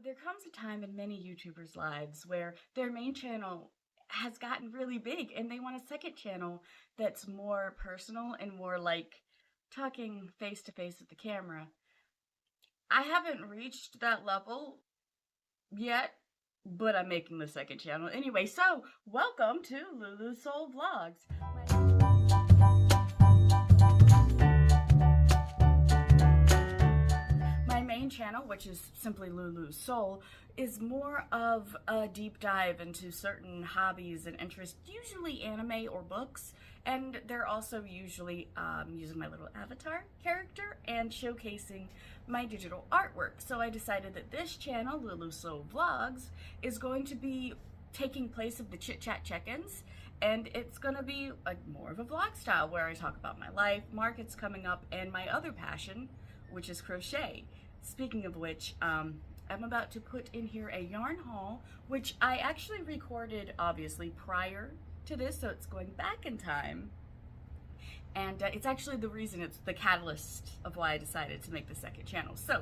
there comes a time in many YouTubers' lives where their main channel has gotten really big and they want a second channel that's more personal and more like talking face to face with the camera. I haven't reached that level yet, but I'm making the second channel anyway. So, welcome to Luulu Soul Vlogs. My main channel, which is simply Luulu Soul, is more of a deep dive into certain hobbies and interests, usually anime or books, and they're also usually using my little avatar character and showcasing my digital artwork. So I decided that this channel, Luulu Soul Vlogs, is going to be taking place of the Chit Chat Chickens, and it's going to be more of a vlog style where I talk about my life, markets coming up, and my other passion, which is crochet. Speaking of which, I'm about to put in here a yarn haul, which I actually recorded obviously prior to this, so it's going back in time. And it's actually the reason, it's the catalyst of why I decided to make the second channel. So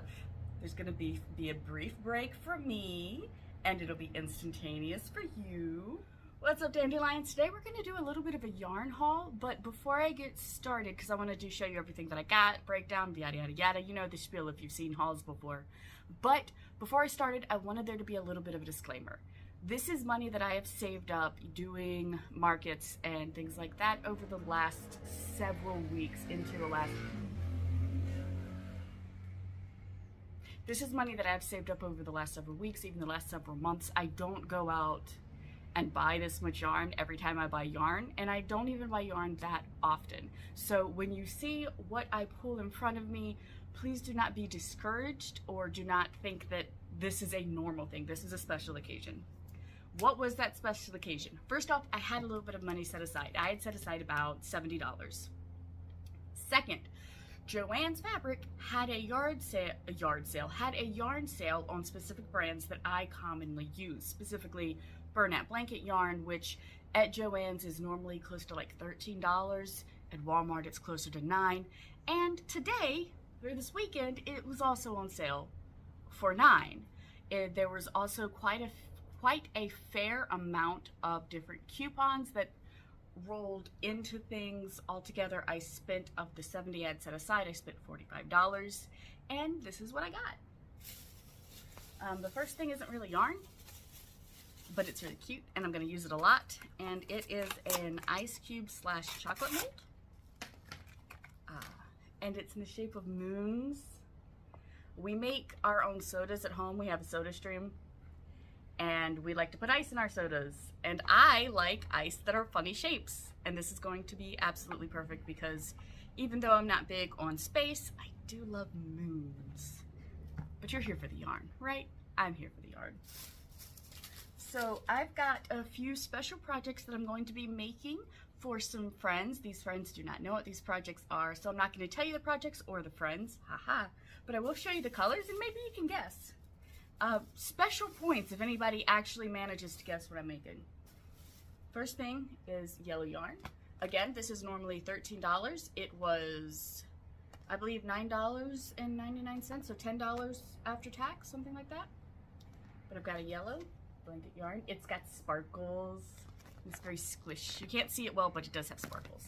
there's gonna be a brief break for me, and it'll be instantaneous for you. What's up, dandelions? Today we're gonna do a little bit of a yarn haul, but before I get started, because I want to show you everything that I got, breakdown, yada yada yada, you know the spiel if you've seen hauls before. But before I started, I wanted there to be a little bit of a disclaimer. This is money that I have saved up doing markets and things like that over the last several weeks into the last... This is money that I've saved up over the last several weeks, even the last several months. I don't go out and buy this much yarn every time I buy yarn, and I don't even buy yarn that often. So when you see what I pull in front of me, please do not be discouraged or do not think that this is a normal thing. This is a special occasion. What was that special occasion? First off, I had a little bit of money set aside. I had set aside about $70. Second, Joann's Fabric had a yarn sale on specific brands that I commonly use, specifically Bernat blanket yarn, which at Joann's is normally close to like $13. At Walmart, it's closer to $9. And today, or this weekend, it was also on sale for $9. There was also quite a fair amount of different coupons that rolled into things. Altogether, I spent, of the 70 I had set aside, I spent $45, and this is what I got. The first thing isn't really yarn, but it's really cute, and I'm going to use it a lot, and it is an ice cube / chocolate mold, and it's in the shape of moons. We make our own sodas at home. We have a soda stream, and we like to put ice in our sodas, and I like ice that are funny shapes, and this is going to be absolutely perfect because even though I'm not big on space, I do love moons. But you're here for the yarn, right? I'm here for the yarn. So I've got a few special projects that I'm going to be making for some friends. These friends do not know what these projects are, so I'm not going to tell you the projects or the friends, haha, but I will show you the colors and maybe you can guess. Special points if anybody actually manages to guess what I'm making. First thing is yellow yarn. Again, this is normally $13. It was, I believe, $9.99, so $10 after tax, something like that. But I've got a yellow blanket yarn. It's got sparkles. It's very squish. You can't see it well, but it does have sparkles.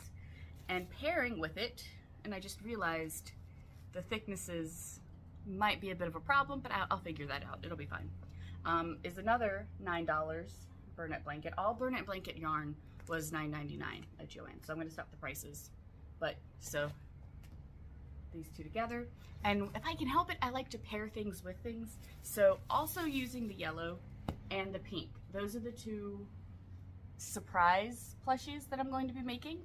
And pairing with it, and I just realized the thicknesses might be a bit of a problem, but I'll figure that out. It'll be fine. Is another $9 Bernat blanket. All Bernat blanket yarn was $9.99 at Joann, so I'm going to stop the prices. But so these two together, and if I can help it, I like to pair things with things. So also using the yellow and the pink. Those are the two surprise plushies that I'm going to be making.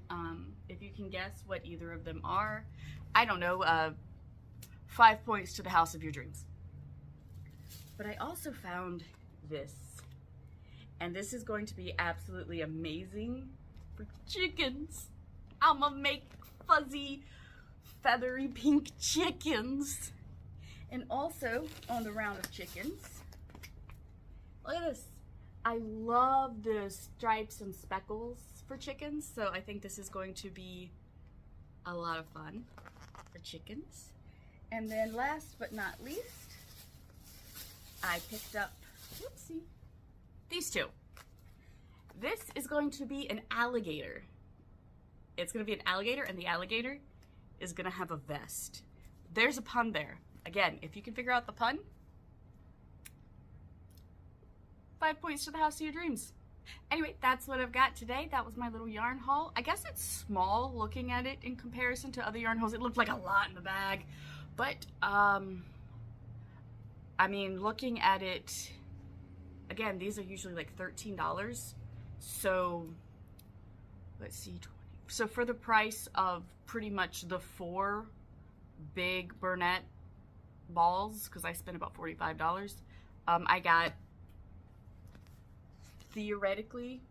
If you can guess what either of them are, I don't know, 5 points to the house of your dreams. But I also found this, and this is going to be absolutely amazing for chickens. I'm gonna make fuzzy, feathery pink chickens. And also, on the round of chickens, look at this. I love the stripes and speckles for chickens, so I think this is going to be a lot of fun for chickens. And then last but not least, I picked up, whoopsie, these two. This is going to be an alligator. It's going to be an alligator, and the alligator is going to have a vest. There's a pun there. Again, if you can figure out the pun, 5 points to the house of your dreams. Anyway, that's what I've got today. That was my little yarn haul. I guess it's small looking at it in comparison to other yarn hauls. It looked like a lot in the bag. But, I mean, looking at it, again, these are usually like $13. So, let's see, 20. So for the price of pretty much the 4 big Burnett balls, because I spent about $45, I got theoretically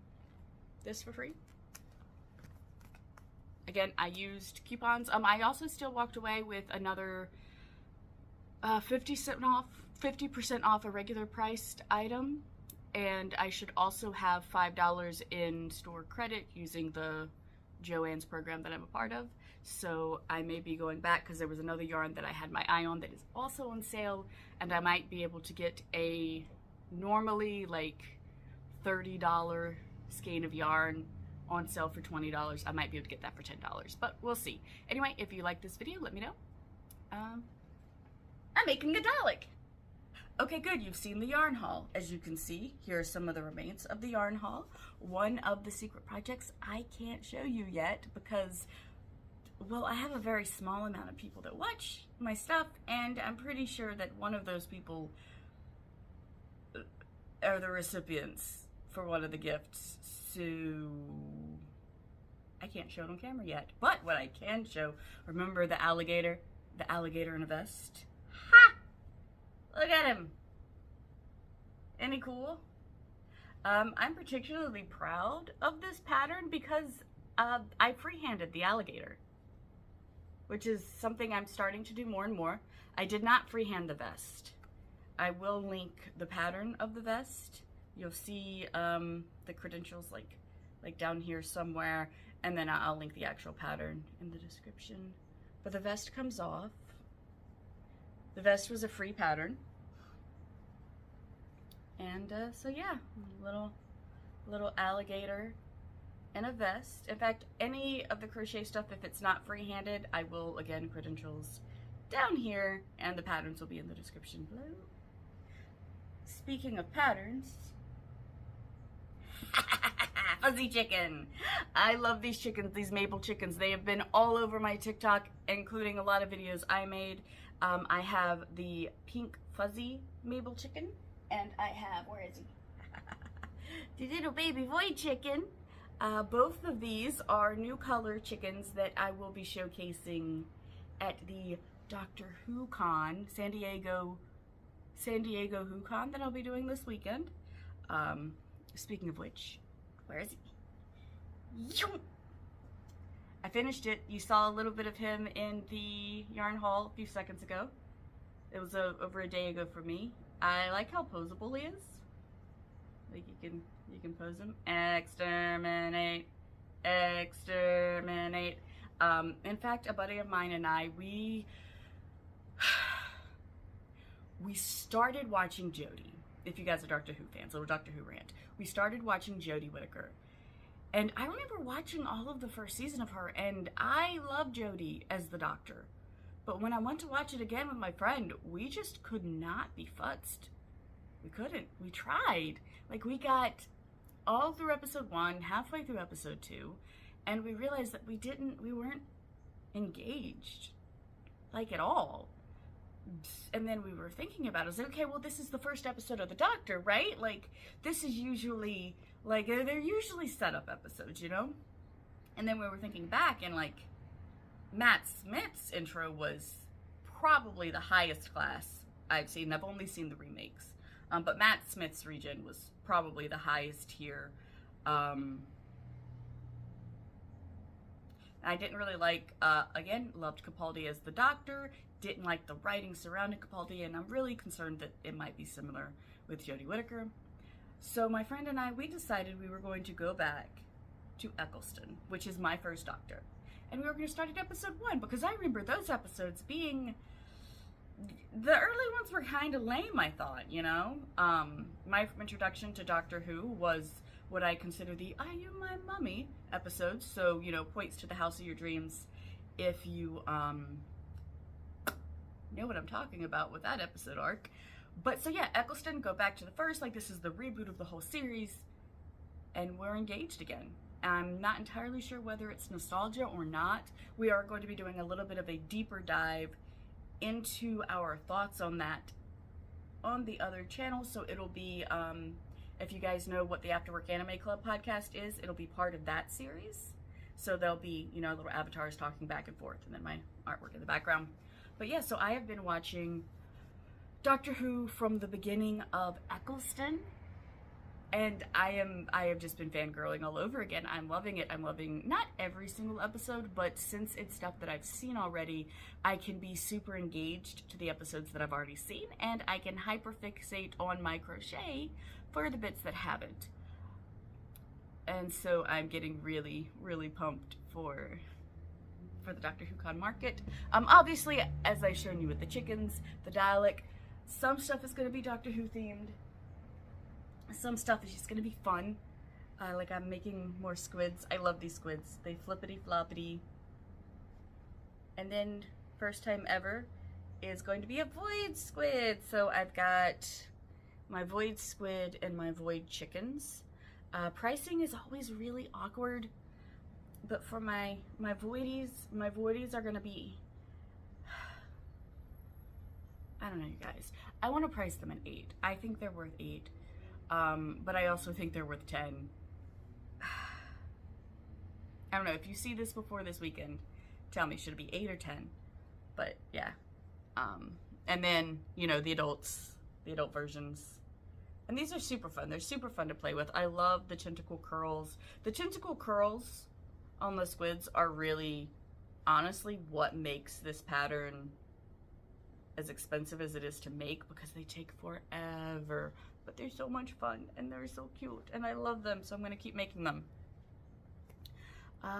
this for free. Again, I used coupons. I also still walked away with another 50% off a regular priced item, and I should also have $5 in store credit using the Joann's program that I'm a part of. So I may be going back because there was another yarn that I had my eye on that is also on sale, and I might be able to get a normally like $30 skein of yarn on sale for $20. I might be able to get that for $10, but we'll see. Anyway, if you like this video, let me know. I'm making a Dalek. Okay, good. You've seen the yarn haul. As you can see, here are some of the remains of the yarn haul. One of the secret projects I can't show you yet because, well, I have a very small amount of people that watch my stuff, and I'm pretty sure that one of those people are the recipients for one of the gifts, so I can't show it on camera yet. But what I can show, remember the alligator in a vest? Ha! Look at him. Isn't he cool? I'm particularly proud of this pattern because I freehanded the alligator, which is something I'm starting to do more and more. I did not freehand the vest. I will link the pattern of the vest. You'll see the credentials like down here somewhere, and then I'll link the actual pattern in the description. But the vest comes off. The vest was a free pattern. And so yeah, little alligator in a vest. In fact, any of the crochet stuff, if it's not free-handed, I will, again, credentials down here, and the patterns will be in the description below. Speaking of patterns, fuzzy chicken. I love these chickens, these maple chickens. They have been all over my TikTok, including a lot of videos I made. I have the pink fuzzy maple chicken, and I have, where is he? The little baby boy chicken. Both of these are new color chickens that I will be showcasing at the Doctor Who Con, San Diego Who Con that I'll be doing this weekend. Speaking of which, where is he? I finished it. You saw a little bit of him in the yarn haul a few seconds ago. It was over a day ago for me. I like how posable he is. Like you can pose him. Exterminate, exterminate. In fact, a buddy of mine and I, we started watching Jodie. If you guys are Doctor Who fans, little Doctor Who rant. We started watching Jodie Whittaker. And I remember watching all of the first season of her, and I love Jodie as the Doctor. But when I went to watch it again with my friend, we just could not be futzed. We couldn't. We tried. Like, we got all through episode 1, halfway through episode 2, and we realized that we weren't engaged, like, at all. And then we were thinking about it. I was like, okay, well, this is the first episode of the Doctor, right? Like, this is usually, like, they're usually setup episodes, you know? And then we were thinking back, and, like, Matt Smith's intro was probably the highest class I've seen. I've only seen the remakes. But Matt Smith's regen was probably the highest here. I didn't really like, again, loved Capaldi as the Doctor. Didn't like the writing surrounding Capaldi, and I'm really concerned that it might be similar with Jodie Whittaker. So my friend and I, we decided we were going to go back to Eccleston, which is my first Doctor. And we were going to start at episode 1, because I remember those episodes being the early ones were kind of lame, I thought, you know? My introduction to Doctor Who was what I consider the Are You My Mummy episodes, so, you know, points to the House of Your Dreams if you, know what I'm talking about with that episode arc. But, so yeah, Eccleston, go back to the first, like, this is the reboot of the whole series, and we're engaged again. I'm not entirely sure whether it's nostalgia or not. We are going to be doing a little bit of a deeper dive into our thoughts on that on the other channel, so it'll be if you guys know what the Afterwork Anime Club podcast is, it'll be part of that series. So there'll be, you know, little avatars talking back and forth, and then my artwork in the background. But yeah, so I have been watching Doctor Who from the beginning of Eccleston, and I have just been fangirling all over again. I'm loving it. I'm loving not every single episode, but since it's stuff that I've seen already, I can be super engaged to the episodes that I've already seen, and I can hyperfixate on my crochet for the bits that haven't. And so I'm getting really, really pumped for the Doctor Who Con market. Obviously, as I've shown you with the chickens, the Dalek, some stuff is going to be Doctor Who themed. Some stuff is just going to be fun. Like I'm making more squids. I love these squids. They flippity floppity. And then, first time ever, is going to be a void squid. So I've got my void squid and my void chickens. Pricing is always really awkward. But for my voidies are going to be, I don't know, you guys. I want to price them at 8. I think they're worth 8. But I also think they're worth 10. I don't know, if you see this before this weekend, tell me, should it be 8 or 10? But yeah. And then, you know, the adult versions. And these are super fun. They're super fun to play with. I love the tentacle curls. The tentacle curls on the squids are really, honestly, what makes this pattern as expensive as it is to make, because they take forever. But they're so much fun, and they're so cute, and I love them, so I'm going to keep making them.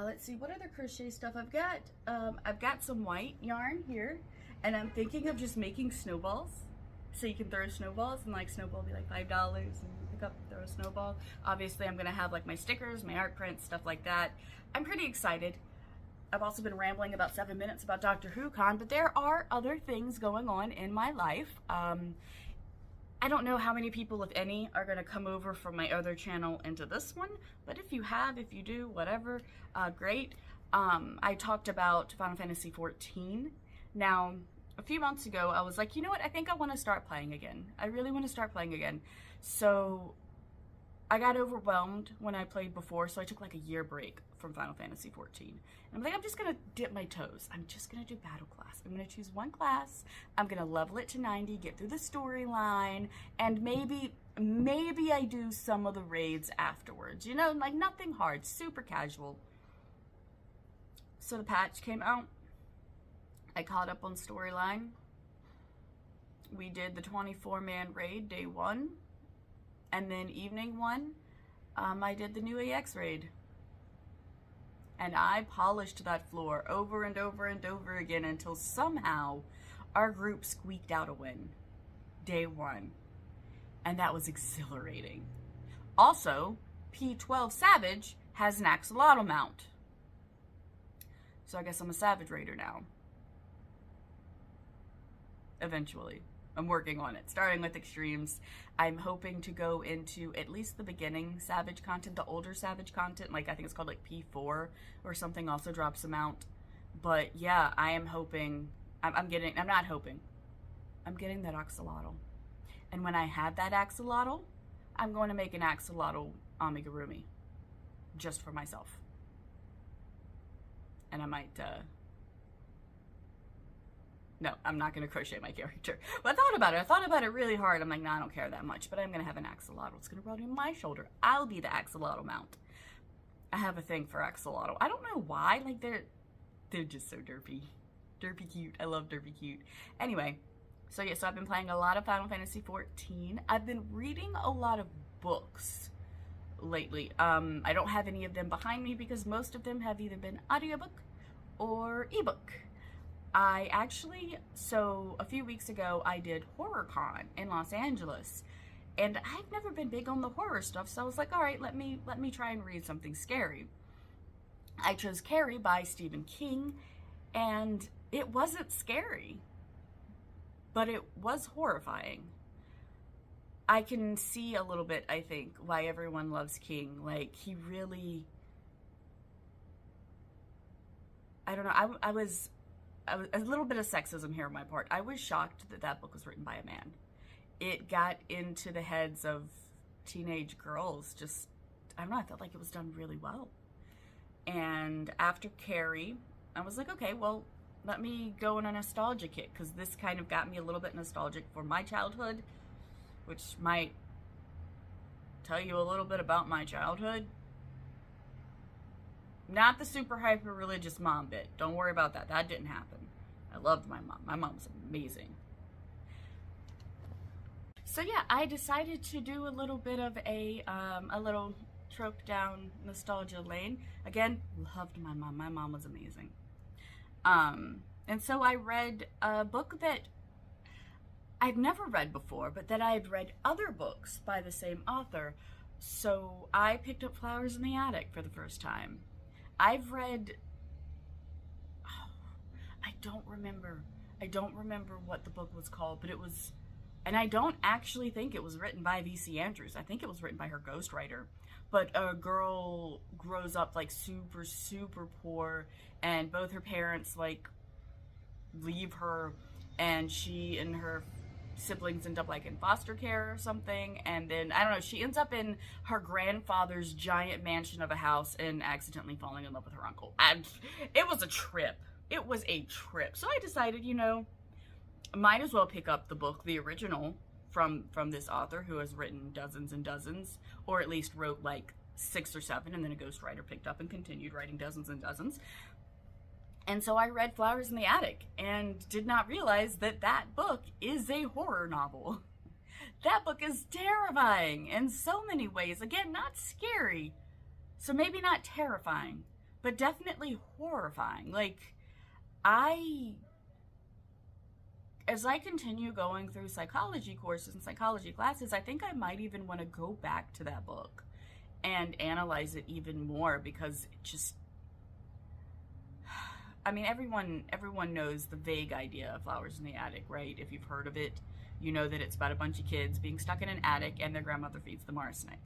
Let's see, what other crochet stuff I've got? I've got some white yarn here, and I'm thinking of just making snowballs. So you can throw snowballs, and like snowball will be like $5, and you pick up, throw a snowball. Obviously, I'm going to have like my stickers, my art prints, stuff like that. I'm pretty excited. I've also been rambling about 7 minutes about Doctor Who Con, but there are other things going on in my life. I don't know how many people, if any, are going to come over from my other channel into this one, but if you have, if you do, whatever, great. I talked about Final Fantasy XIV. Now, a few months ago, I was like, you know what, I think I want to start playing again. I really want to start playing again. So, I got overwhelmed when I played before, so I took like a year break from Final Fantasy XIV. And I'm like, I'm just going to dip my toes. I'm just going to do battle class. I'm going to choose one class. I'm going to level it to 90, get through the storyline, and maybe I do some of the raids afterwards. You know, like nothing hard, super casual. So the patch came out. I caught up on storyline. We did the 24-man raid day 1. And then evening 1, I did the new AX raid. And I polished that floor over and over and over again until somehow our group squeaked out a win. Day 1. And that was exhilarating. Also, P12 Savage has an axolotl mount. So I guess I'm a Savage Raider now. Eventually. I'm working on it, starting with extremes. I'm hoping to go into at least the beginning Savage content, the older Savage content, like I think it's called like P4 or something, also drops a mount. But yeah, I am hoping, I'm getting that axolotl. And when I have that axolotl, I'm going to make an axolotl amigurumi just for myself. And I might, no, I'm not going to crochet my character. But I thought about it. I thought about it really hard. I'm like, nah, I don't care that much. But I'm going to have an axolotl. It's going to run on my shoulder. I'll be the axolotl mount. I have a thing for axolotl. I don't know why. Like, they're just so derpy. Derpy cute. I love derpy cute. Anyway, so yeah, so I've been playing a lot of Final Fantasy XIV. I've been reading a lot of books lately. I don't have any of them behind me because most of them have either been audiobook or ebook. so a few weeks ago, I did HorrorCon in Los Angeles. And I've never been big on the horror stuff, so I was like, all right, let me try and read something scary. I chose Carrie by Stephen King, and it wasn't scary, but it was horrifying. I can see a little bit, I think, why everyone loves King. Like, he really, I don't know, I was a little bit of sexism here on my part. I was shocked that that book was written by a man. It got into the heads of teenage girls. Just, I don't know, I felt like it was done really well. And after Carrie, I was like, okay, well, let me go on a nostalgia kick, because this kind of got me a little bit nostalgic for my childhood, which might tell you a little bit about my childhood. Not the super hyper religious mom bit. Don't worry about that. That didn't happen. I loved my mom. My mom was amazing. So yeah, I decided to do a little bit of a little trope down nostalgia lane. Again, loved my mom. My mom was amazing. And so I read a book that I'd never read before, but that I had read other books by the same author. So I picked up Flowers in the Attic for the first time. I've read, I don't remember what the book was called, but it was, and I don't actually think it was written by V.C. Andrews. I think it was written by her ghostwriter. But a girl grows up like super, super poor, and both her parents like leave her, and she and her siblings end up like in foster care or something. And then, I don't know, she ends up in her grandfather's giant mansion of a house and accidentally falling in love with her uncle. And it was a trip. It was a trip. So I decided, you know, might as well pick up the book, the original, from this author who has written dozens and dozens, or at least wrote like 6 or 7, and then a ghostwriter picked up and continued writing dozens and dozens. And so I read Flowers in the Attic and did not realize that that book is a horror novel. That book is terrifying in so many ways. Again, not scary, so maybe not terrifying, but definitely horrifying. Like, as I continue going through psychology courses and psychology classes, I think I might even want to go back to that book and analyze it even more, because it just, I mean, everyone knows the vague idea of Flowers in the Attic, right? If you've heard of it, you know that it's about a bunch of kids being stuck in an attic and their grandmother feeds them arsenic.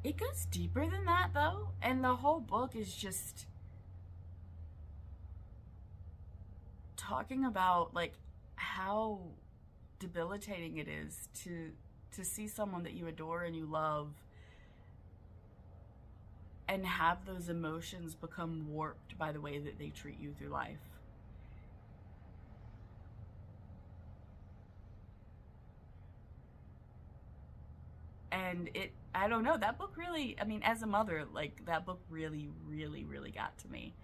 It goes deeper than that, though, and the whole book is just talking about like how debilitating it is to see someone that you adore and you love and have those emotions become warped by the way that they treat you through life. And I don't know, that book really, I mean, as a mother, like, that book really, really, really got to me.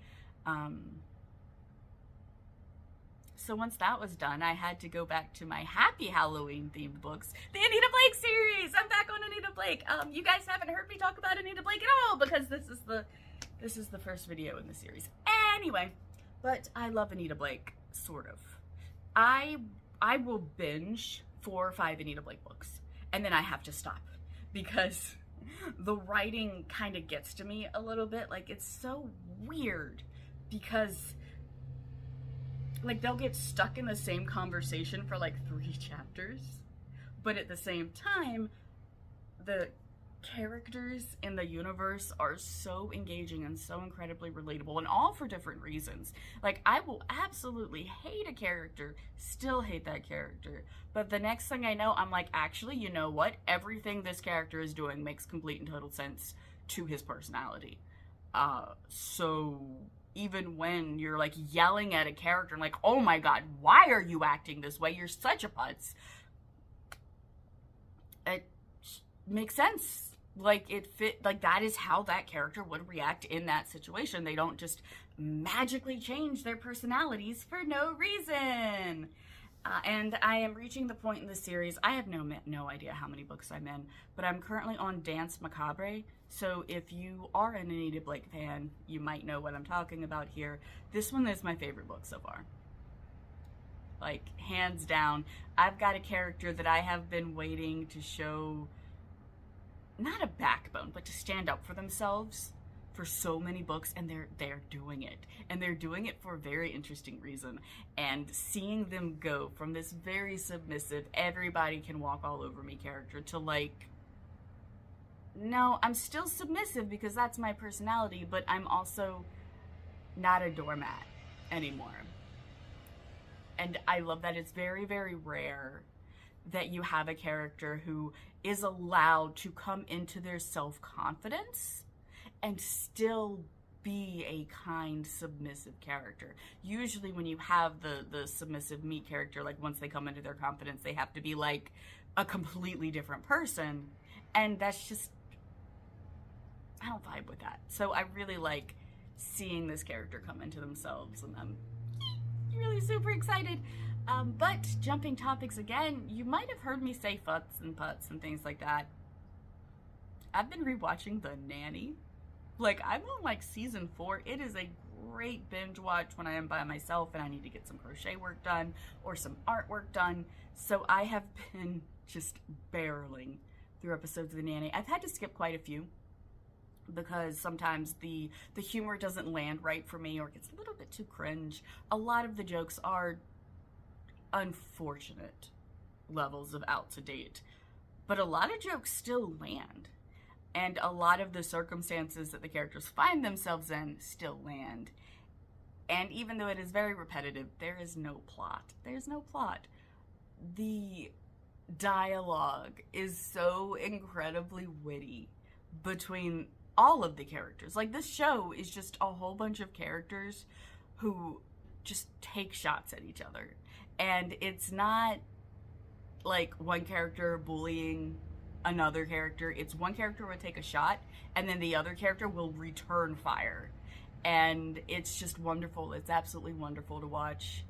So once that was done, I had to go back to my happy Halloween themed books, the Anita Blake series. I'm back on Anita Blake. You guys haven't heard me talk about Anita Blake at all, because this is the first video in the series. Anyway, but I love Anita Blake, sort of. I will binge 4 or 5 Anita Blake books, and then I have to stop, because the writing kind of gets to me a little bit. Like, it's so weird, because like, they'll get stuck in the same conversation for like 3 chapters, but at the same time, the characters in the universe are so engaging and so incredibly relatable, and all for different reasons. Like, I will absolutely hate a character, still hate that character, but the next thing I know, I'm like, actually, you know what? Everything this character is doing makes complete and total sense to his personality. So even when you're like yelling at a character and like, oh my god, why are you acting this way? You're such a putz. It makes sense. Like, it fit, like, that is how that character would react in that situation. They don't just magically change their personalities for no reason. And I am reaching the point in the series, I have no idea how many books I'm in, but I'm currently on Dance Macabre, so if you are an Anita Blake fan, you might know what I'm talking about here. This one is my favorite book so far. Like, hands down. I've got a character that I have been waiting to show, not a backbone, but to stand up for themselves for so many books, and they're doing it, and they're doing it for a very interesting reason. And seeing them go from this very submissive, everybody can walk all over me character to like, no, I'm still submissive because that's my personality, but I'm also not a doormat anymore. And I love that. It's very, very rare that you have a character who is allowed to come into their self-confidence and still be a kind, submissive character. Usually when you have the submissive me character, like once they come into their confidence, they have to be like a completely different person. And that's just, I don't vibe with that. So I really like seeing this character come into themselves, and I'm really super excited. But jumping topics again, you might have heard me say futs and putts and things like that. I've been rewatching The Nanny. Like, I'm on like season 4. It is a great binge watch when I am by myself and I need to get some crochet work done or some artwork done. So I have been just barreling through episodes of The Nanny. I've had to skip quite a few because sometimes the humor doesn't land right for me, or it gets a little bit too cringe. A lot of the jokes are unfortunate levels of out to date, but a lot of jokes still land. And a lot of the circumstances that the characters find themselves in still land. And even though it is very repetitive, there is no plot. There's no plot. The dialogue is so incredibly witty between all of the characters. Like, this show is just a whole bunch of characters who just take shots at each other. And it's not like one character bullying another character. It's one character will take a shot and then the other character will return fire, and it's just wonderful. It's absolutely wonderful to watch,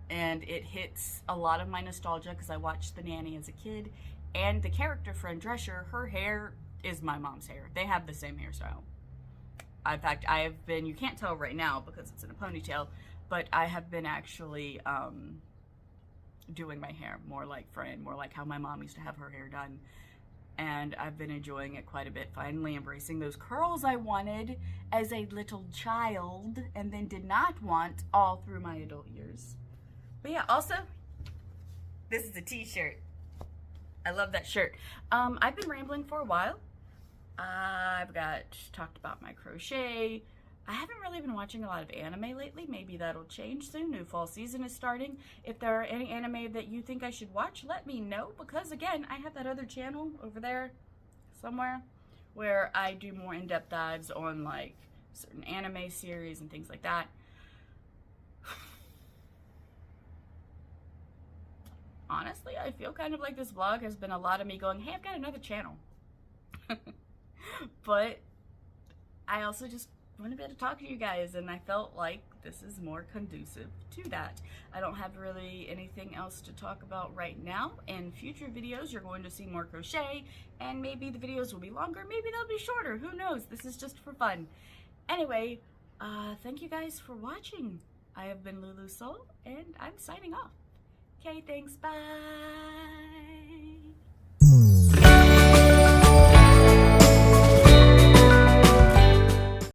and it hits a lot of my nostalgia because I watched The Nanny as a kid, and the character Fran Drescher, her hair is my mom's hair. They have the same hairstyle. In fact, I have been, you can't tell right now because it's in a ponytail, but I have been actually doing my hair more like Fran, more like how my mom used to have her hair done. And I've been enjoying it quite a bit, finally embracing those curls I wanted as a little child and then did not want all through my adult years. But yeah, also, this is a t-shirt. I love that shirt. I've been rambling for a while. I've talked about my crochet. I haven't really been watching a lot of anime lately. Maybe that'll change soon. New fall season is starting. If there are any anime that you think I should watch, let me know. Because again, I have that other channel over there somewhere where I do more in-depth dives on like certain anime series and things like that. Honestly, I feel kind of like this vlog has been a lot of me going, hey, I've got another channel. But I also just want to be able to talk to you guys, and I felt like this is more conducive to that. I don't have really anything else to talk about right now. In future videos, you're going to see more crochet, and maybe the videos will be longer, maybe they'll be shorter, who knows? This is just for fun. Anyway, thank you guys for watching. I have been Luulu Soul, and I'm signing off. Okay, thanks, bye.